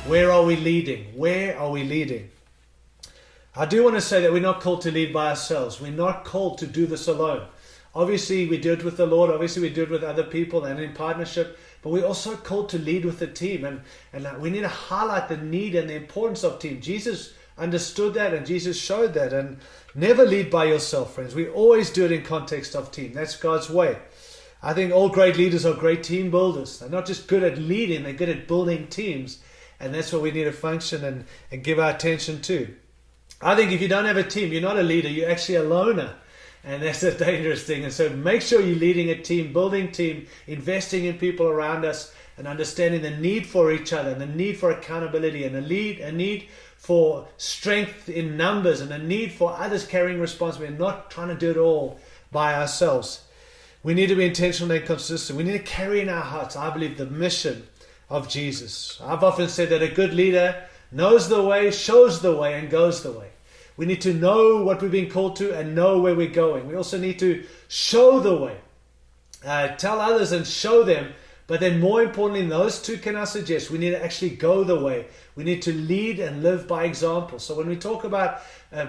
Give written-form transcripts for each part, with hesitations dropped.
Where are we leading? Where are we leading? I do want to say that we're not called to lead by ourselves. We're not called to do this alone. Obviously, we do it with the Lord. Obviously, we do it with other people and in partnership. But we're also called to lead with a team. And we need to highlight the need and the importance of team. Jesus understood that and Jesus showed that. And never lead by yourself, friends. We always do it in context of team. That's God's way. I think all great leaders are great team builders. They're not just good at leading, they're good at building teams. And that's what we need to function and give our attention to. I think if you don't have a team, you're not a leader, you're actually a loner. And that's a dangerous thing. And so make sure you're leading a team, building team, investing in people around us, and understanding the need for each other, and the need for accountability, and a need for strength in numbers, and a need for others carrying responsibility, and not trying to do it all by ourselves. We need to be intentional and consistent. We need to carry in our hearts, I believe, the mission of Jesus. I've often said that a good leader knows the way, shows the way, and goes the way. We need to know what we're being called to and know where we're going. We also need to show the way. Tell others and show them. But then more importantly, those two can I suggest, we need to actually go the way. We need to lead and live by example. So when we talk about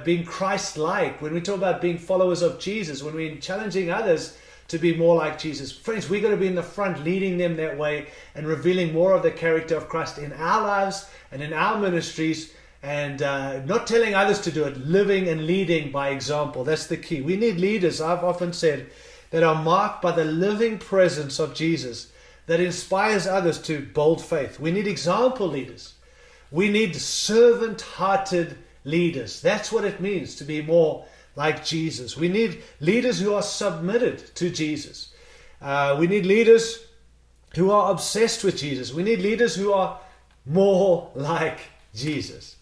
being Christ-like, when we talk about being followers of Jesus, when we're challenging others to be more like Jesus, friends, we've got to be in the front leading them that way and revealing more of the character of Christ in our lives and in our ministries, and not telling others to do it, living and leading by example. That's the key. We need leaders, I've often said, that are marked by the living presence of Jesus, that inspires others to bold faith. We need example leaders. We need servant-hearted leaders. That's what it means to be more like Jesus. We need leaders who are submitted to Jesus. We need leaders who are obsessed with Jesus. We need leaders who are more like Jesus.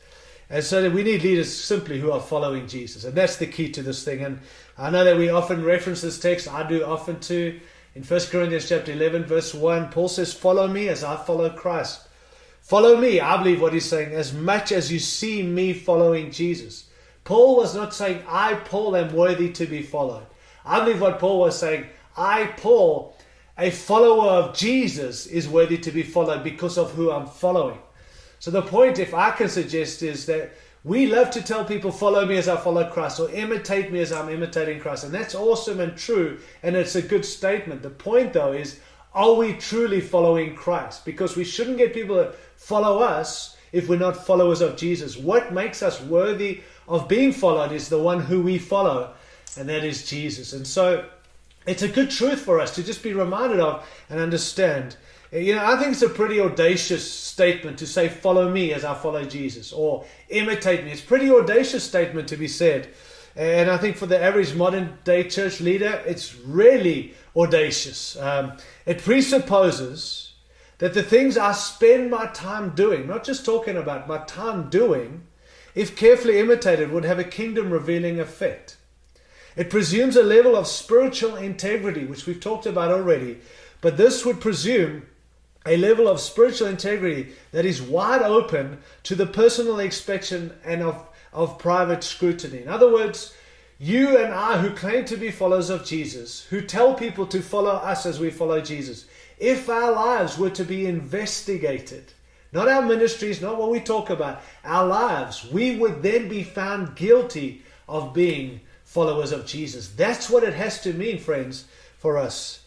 And so we need leaders simply who are following Jesus. And that's the key to this thing. And I know that we often reference this text. I do often too. In 1 Corinthians chapter 11, verse 1, Paul says, follow me as I follow Christ. Follow me, I believe what he's saying, as much as you see me following Jesus. Paul was not saying, I, Paul, am worthy to be followed. I believe what Paul was saying, I, Paul, a follower of Jesus, is worthy to be followed because of who I'm following. So the point, if I can suggest, is that we love to tell people, follow me as I follow Christ, or imitate me as I'm imitating Christ. And that's awesome and true, and it's a good statement. The point, though, is, are we truly following Christ? Because we shouldn't get people to follow us if we're not followers of Jesus. What makes us worthy of being followed is the one who we follow, and that is Jesus. And so it's a good truth for us to just be reminded of and understand. You know, I think it's a pretty audacious statement to say, follow me as I follow Jesus, or imitate me. It's a pretty audacious statement to be said. And I think for the average modern day church leader, it's really audacious. It presupposes that the things I spend my time doing, not just talking about, my time doing, if carefully imitated, would have a kingdom revealing effect. It presumes a level of spiritual integrity, which we've talked about already, but this would presume a level of spiritual integrity that is wide open to the personal inspection and of private scrutiny. In other words, you and I who claim to be followers of Jesus, who tell people to follow us as we follow Jesus, if our lives were to be investigated, not our ministries, not what we talk about, our lives, we would then be found guilty of being followers of Jesus. That's what it has to mean, friends, for us.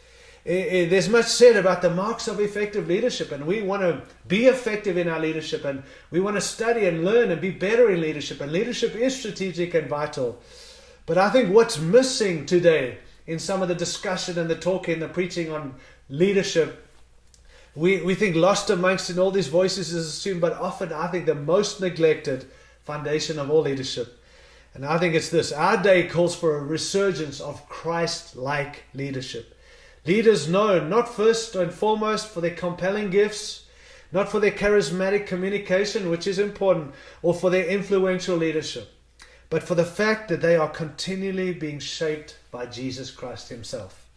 There's much said about the marks of effective leadership, and we want to be effective in our leadership, and we want to study and learn and be better in leadership, and leadership is strategic and vital. But I think what's missing today in some of the discussion and the talking and the preaching on leadership, we think lost amongst in all these voices is assumed, but often I think the most neglected foundation of all leadership. And I think it's this: our day calls for a resurgence of Christ-like leadership. Leaders known not first and foremost for their compelling gifts, not for their charismatic communication, which is important, or for their influential leadership, but for the fact that they are continually being shaped by Jesus Christ himself.